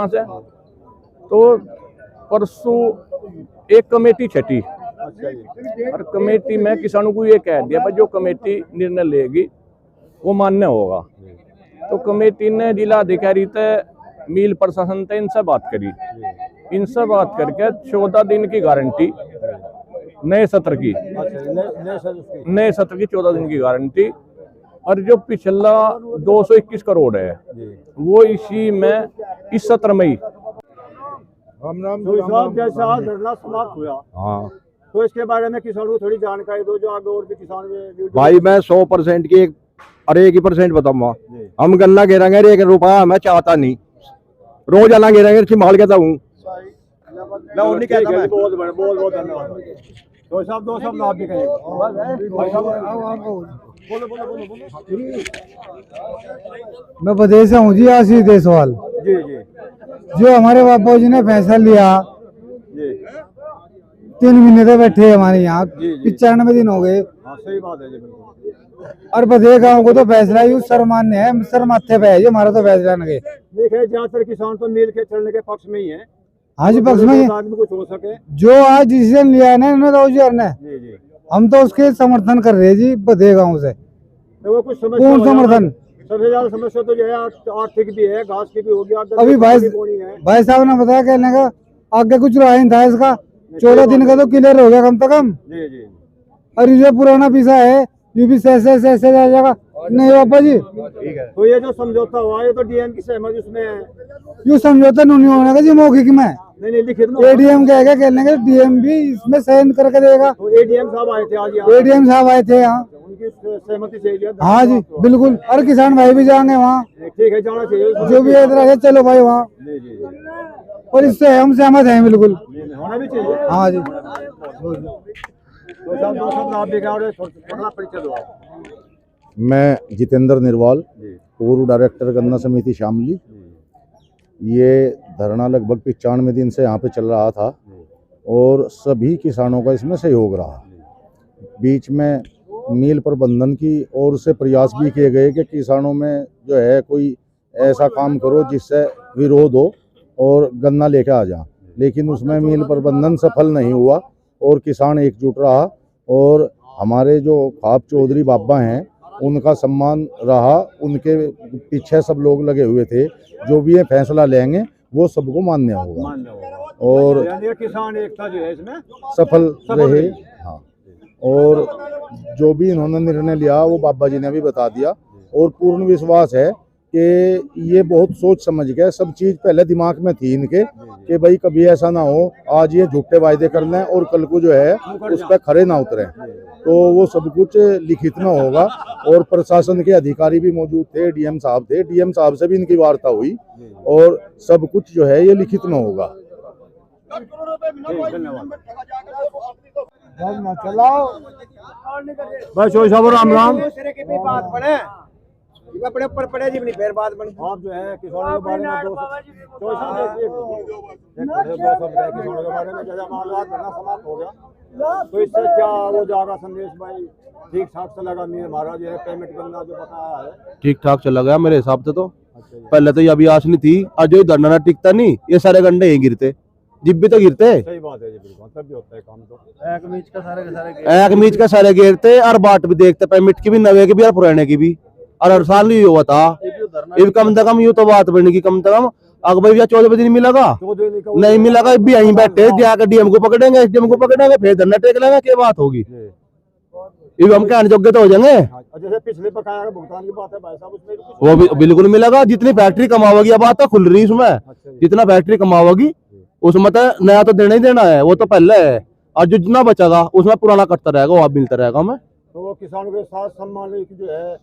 से तो परसों एक कमेटी छटी और कमेटी में किसानों को ये कह दिया भाई जो कमेटी निर्णय लेगी वो मान्य होगा। तो कमेटी ने जिला अधिकारी से मिल प्रशासन से इनसे बात करी, इनसे बात करके 14 दिन की गारंटी नए सत्र की 14 दिन की गारंटी। और जो पिछला 221 करोड़ है वो इसी में इस सत्र में ही जैसे आज धरना समाप्त हुआ। हाँ, तो इसके बारे में किसानों को थोड़ी जानकारी दो जो आगे और भी किसान। भाई मैं 100% की अरे 1% बताऊंगा। हम गन्ना गिराएंगे 1 रुपया मैं चाहता नहीं, रोज आना गिराएंगे संभाल के हूँ। बहुत धन्यवाद। तो सब दो सब आप भी मैं बदेश से हूँ जी, आशीष देसवाल जी जी। जो हमारे बाबा जी ने फैसला लिया 3 महीने से बैठे हमारे यहाँ 95 दिन हो गए। सही बात है जी, बिल्कुल। और बधे गाँव को तो फैसला ही सर्वमान्य है, सर माथे पे है जो हमारा तो फैसला नगे। देखिए ज्यादातर किसान तो मिल के चलने के पक्ष में ही है। हाँ जी, पक्ष में कुछ हो सके जो आज डिसीजन लिया है ना तो हम तो उसके समर्थन कर रहे हैं जी। बधे गाँव से तो वो कुछ पूर्ण समर्थन। सबसे ज्यादा समस्या तो जो है आर्थिक भी है, घास की भी होगी। अभी भाई साहब ने बताया कहने का आगे कुछ रहा नहीं था इसका। 14 दिन का तो क्लियर हो गया कम से कम। जी जी। और ये पुराना पीसा है ये भी ऐसे जाएगा नहीं बाबा जी। तो ये जो समझौता हुआ ये तो डीएम की सहमति उसमें है। ये समझौता नहीं होने का जी मौखिक में। नहीं लिखित एडीएम कहेगा कहने का डीएम भी इसमें साइन करके देगा। तो एडीएम साहब आए थे आज, एडीएम साहब आए थे यहाँ, उनकी सहमति चाहिए। हाँ जी बिल्कुल। और किसान भाई भी जाएंगे वहाँ, ठीक है जाना चाहिए जो भी है चलो भाई वहाँ। और इससे हम सहमत हैं बिल्कुल, होना भी चाहिए। हाँ जी। मैं जितेंद्र निर्वाल, पूर्व डायरेक्टर गन्ना समिति शामली। ये धरना लगभग 95 दिन से यहाँ पे चल रहा था और सभी किसानों का इसमें सहयोग रहा। बीच में मिल प्रबंधन की ओर से प्रयास भी किए गए कि किसानों में जो है कोई ऐसा काम करो जिससे विरोध हो और गन्ना लेके आ जाए, लेकिन उसमें मिल प्रबंधन सफल नहीं हुआ और किसान एकजुट रहा। और हमारे जो खाप चौधरी बाबा हैं उनका सम्मान रहा, उनके पीछे सब लोग लगे हुए थे। जो भी ये फैसला लेंगे वो सबको मान्य होगा और किसान एकता जो है इसमें सफल रहे। हाँ, और जो भी इन्होंने निर्णय लिया वो बाबा जी ने भी बता दिया और पूर्ण विश्वास है कि ये बहुत सोच समझ के सब चीज़ पहले दिमाग में थी इनके कि भाई कभी ऐसा ना हो आज ये झूठे वायदे कर लें और कल को जो है उस पर खरे ना उतरे। तो वो सब कुछ लिखित में होगा और प्रशासन के अधिकारी भी मौजूद थे, डीएम साहब थे, डीएम साहब से भी इनकी वार्ता हुई और सब कुछ जो है ये लिखित में होगा। राम राम। अपने ऊपर पड़े जी फिर बात बन। आप जो है किसानों के बारे में किसानों के बारे में जैसा मामला करना समाप्त हो गया तो इससे क्या वो जाएगा संदेश भाई? ठीक ठाक से लगा मेरे महाराज जो है पेमेंट करना जो बताया है ठीक ठाक चला गया मेरे हिसाब से। तो पहले तो ये अभी आस नहीं थी, आज जो धरना टिकता नहीं ये सारे गंडे यही गिरते, जिब भी तो गिरते। सही बात है जी, बिल्कुल तब भी होता है काम। तो एक मीच का सारे गिरते और बाट भी देखते पेमेंट की भी, नवे की भी और पुराने की भी। और हर साल नहीं हुआ था ये कम से कम, यूँ तो बात बनेगी कम से कम। अगर भाई 14 दिन मिलेगा नहीं मिलेगा भी यहीं बैठे जाकर डीएम को पकड़ेंगे, एसडीएम को पकड़ेंगे, फिर धरना टेक लेंगे, क्या बात होगी? ये हम कहने योग्य तो हो जाएंगे। जैसे पिछले बकाया का भुगतान की बात है भाई साहब, उसमें वो भी बिल्कुल मिलेगा। जितनी फैक्ट्री कमाओगी, अब बात तो खुल रही उसमें, जितना फैक्ट्री कमाओगी उसमें तो नया तो देना ही देना है, वो तो पहले है। और जो जितना बचेगा उसमें पुराना कटता रहेगा, वो आप मिलता रहेगा हमें। तो किसानों के साथ सम्मान जो है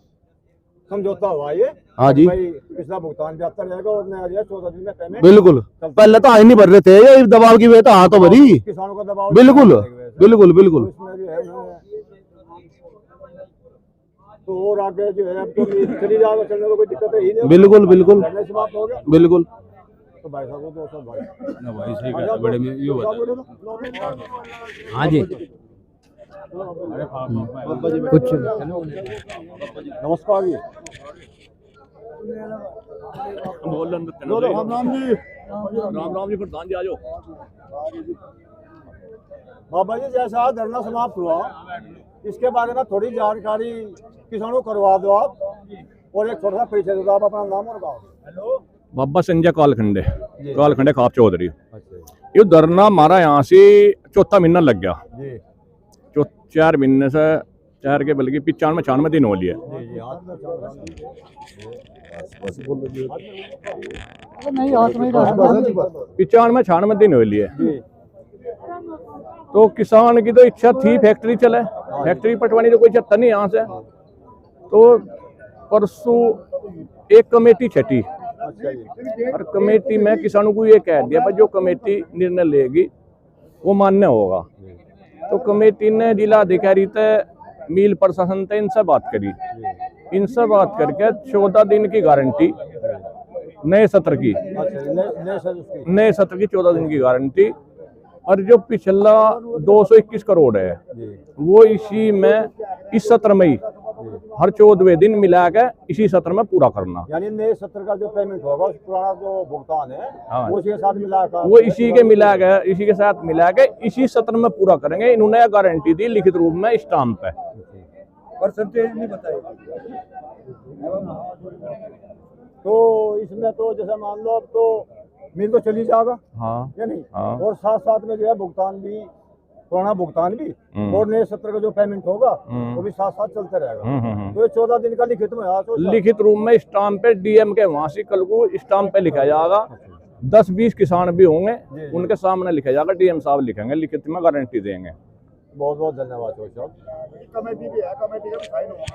समझौता हुआ ये। हाँ जी, पिछला भुगतान जाता रहेगा और नया 14 दिन में पेमेंट। बिल्कुल, पहले तो नहीं भर रहे थे ये दबाव की वजह तो हाँ तो भरी किसानों का दबाव। बिल्कुल बिल्कुल बिल्कुल। तो और आगे जो है अब तो चली जाएगा, चलने में कोई दिक्कत है ही नहीं। बिल्कुल बिल्कुल समाप्त हो गया बिल्कुल। तो भाई साहब को तो भाई सही है, बड़े में ये बता। हाँ जी कुछ नमस्कार जी। बोल अंदर लो राम राम जी। राम जी प्रधान जी आ जाओ। बाबा जी जैसा धरना समाप्त हुआ इसके बारे में थोड़ी जानकारी किसानों को करवा दो आप, और एक छोटा सा परिचय दो आप, अपना नाम और गाँव। हेलो बाबा संजय कालखंडे खाप चौधरी। अच्छा ये धरना हमारा यहाँ से चौथा महीना लग गया जी 4 महीने से 4 के बल्कि 95 दिन हो लिए। जी जी हाथ में चल रहा नहीं हाथ में 95 दिन हो लिए। जी तो किसान की तो इच्छा थी फैक्ट्री चले, फैक्ट्री पटवानी तो कोई चाहता नहीं यहाँ से। तो परसों एक कमेटी छटी अच्छा जी और कमेटी में किसानों को ये कह दिया भाई जो कमेटी निर्णय लेगी वो मान्य होगा। तो कमेटी ने जिला अधिकारी से मिल प्रशासन से इनसे बात करी, इनसे बात करके 14 दिन की गारंटी नए सत्र की, नए सत्र की 14 दिन की गारंटी। और जो पिछला 221 करोड़ है वो इसी में इस सत्र में ही हर 14वें दिन मिला के इसी सत्र में पूरा करना। यानी नए सत्र का जो पेमेंट होगा उस पुराना जो भुगतान है हाँ। वो इसके साथ मिलाकर वो इसी के साथ मिला के इसी सत्र में पूरा करेंगे। इन्होंने गारंटी दी लिखित रूप में स्टाम्प पे। परसेंटेज नहीं बताई। तो इसमें तो जैसे मान लो अब तो मिल तो चली जाएगा हाँ या नहीं, हाँ। और साथ साथ में जो है भुगतान भी, पुराना भुगतान भी और नए सत्र का जो पेमेंट होगा वो भी साथ साथ चलते रहेगा। तो ये 14 दिन का लिखित में है तो लिखित रूप में स्टाम्प पे डीएम के वहां से कल को स्टाम्प पे लिखा जाएगा। 10-20 किसान भी होंगे उनके सामने लिखा जाएगा, डीएम साहब लिखेंगे, लिखित में गारंटी देंगे। बहुत बहुत धन्यवाद। कमेटी भी है, कमेटी का भी साइन होगा।